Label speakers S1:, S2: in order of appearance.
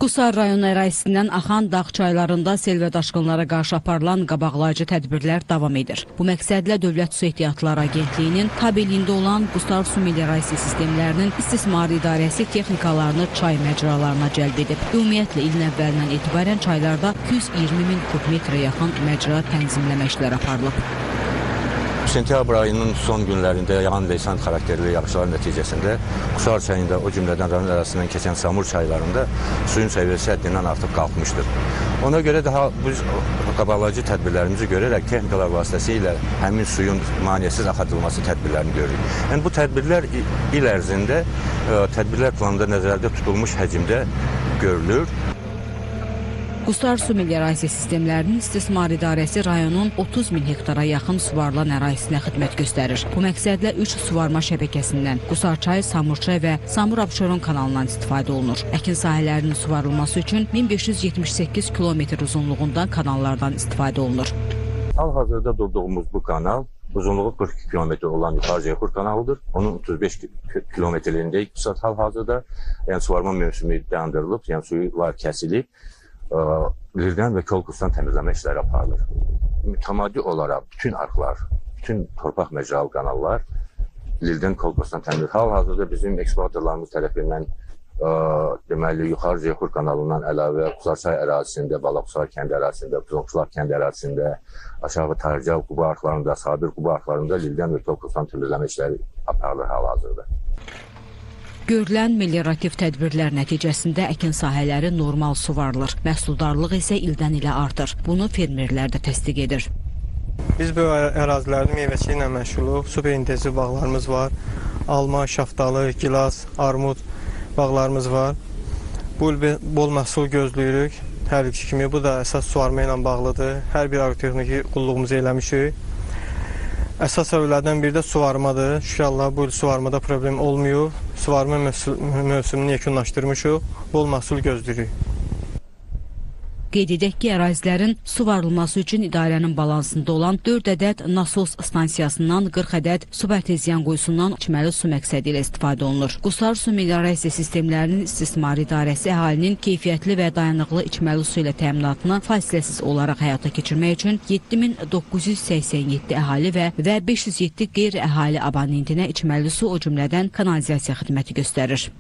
S1: Qusar rayon ərazisindən axan dağ çaylarında sel və daşqınlara qarşı aparılan qabaqlayıcı tədbirlər davam edir. Bu məqsədlə Dövlət Su Ehtiyatları Agentliyinin tabeliyində olan Qusar su meliorasiya sistemlərinin istismar idarəsi texnikalarını çay məcralarına cəlb edib. Ümumiyyətlə ilin əvvəlindən etibarən çaylarda 220 min kubmetrə yaxın məcra tənzimləmə işləri aparılıb.
S2: Sentyabr ayının son günlərində yağan leysan xarakterli yağışlar nəticəsində Qusar çayında, o cümlədən rayon ərazisindən keçən Samur çaylarında suyun səviyyəsi həddindən artıq qalxmışdır. Ona görə daha biz qabaqlayıcı tədbirlərimizi görərək texnikalar vasitəsilə həmin suyun maneəsiz axıdılması tədbirlərini görürük. Yəni bu tədbirlər il ərzində tədbirlər planında nəzərdə tutulmuş həcmdə görülür.
S1: Qusar su meliorasiya sistemlərinin istismar idarəsi rayonun 30 min hektara yaxın suvarılan ərazisinə xidmət göstərir. Bu məqsədlə 3 suvarma şəbəkəsindən Qusar çayı, Samur çayı və Samur-Abşeron kanalından istifadə olunur. Əkin sahələrinin suvarılması üçün 1578 kilometr uzunluğunda kanallardan istifadə olunur.
S2: Hal-hazırda durduğumuz bu kanal uzunluğu 42 kilometr olan Yuxarı Ceyhur kanalıdır. Onun 35 kilometrliyindəyik hal-hazırda. Yəni suvarma mövsümü dayandırılıb, yəni suyular kəsilib. Lirdən və Kolkusdan təmizləmə işləri aparılır. Mütəmadi olaraq bütün arxlar, bütün torpaq məcralı kanallar Lirdən Kolkusdan təmizləmə. Hal-hazırda bizim eksploatorlarımız tərəfindən deməli Yuxarı Ceyhur kanalından əlavə Qusarçay ərazisində, Balaqusar kənd ərazisində, Qızılquşlar kənd ərazisində, aşağı Tarcav Quba arxlarında, Sabir Quba arxlarında Lirdən və Kolkusdan təmizləmə işləri aparılır hal-hazırda.
S1: Görülən meliorativ tədbirlər nəticəsində əkin sahələri normal suvarılır. Məhsuldarlıq isə ildən ilə artır. Bunu fermerlər də təsdiq edir.
S3: Biz bu ərazilərdə meyvəçiliklə ilə məşğuluq. Super intensiv bağlarımız var. Alma, şaftalı, gilas, armud bağlarımız var. Bu il bol məhsul gözləyirik. Hər ilki kimi bu da əsas suvarma ilə bağlıdır. Hər bir agrotexniki qulluğumuzu eləmişik. Əsas səbəblərdən biri də suvarmadır. Şükür Allah bu il suvarmada problem olmuyor. Suvarma mövsümünü yekunlaşdırmışıq. Bol məhsul gözləyirik.
S1: Qeyd edək ki, ərazilərin suvarılması üçün idarənin balansında olan 4 ədəd nasos stansiyasından 40 ədəd subarteziyan quyusundan içməli su məqsədi ilə istifadə olunur. Qusar su meliorasiya sistemlərinin istismar idarəsi əhalinin keyfiyyətli və dayanıqlı içməli su ilə təminatını fasiləsiz olaraq həyata keçirmək üçün 7987 əhali və 507 qeyri-əhali abonentinə içməli su, o cümlədən kanalizasiya xidməti göstərir.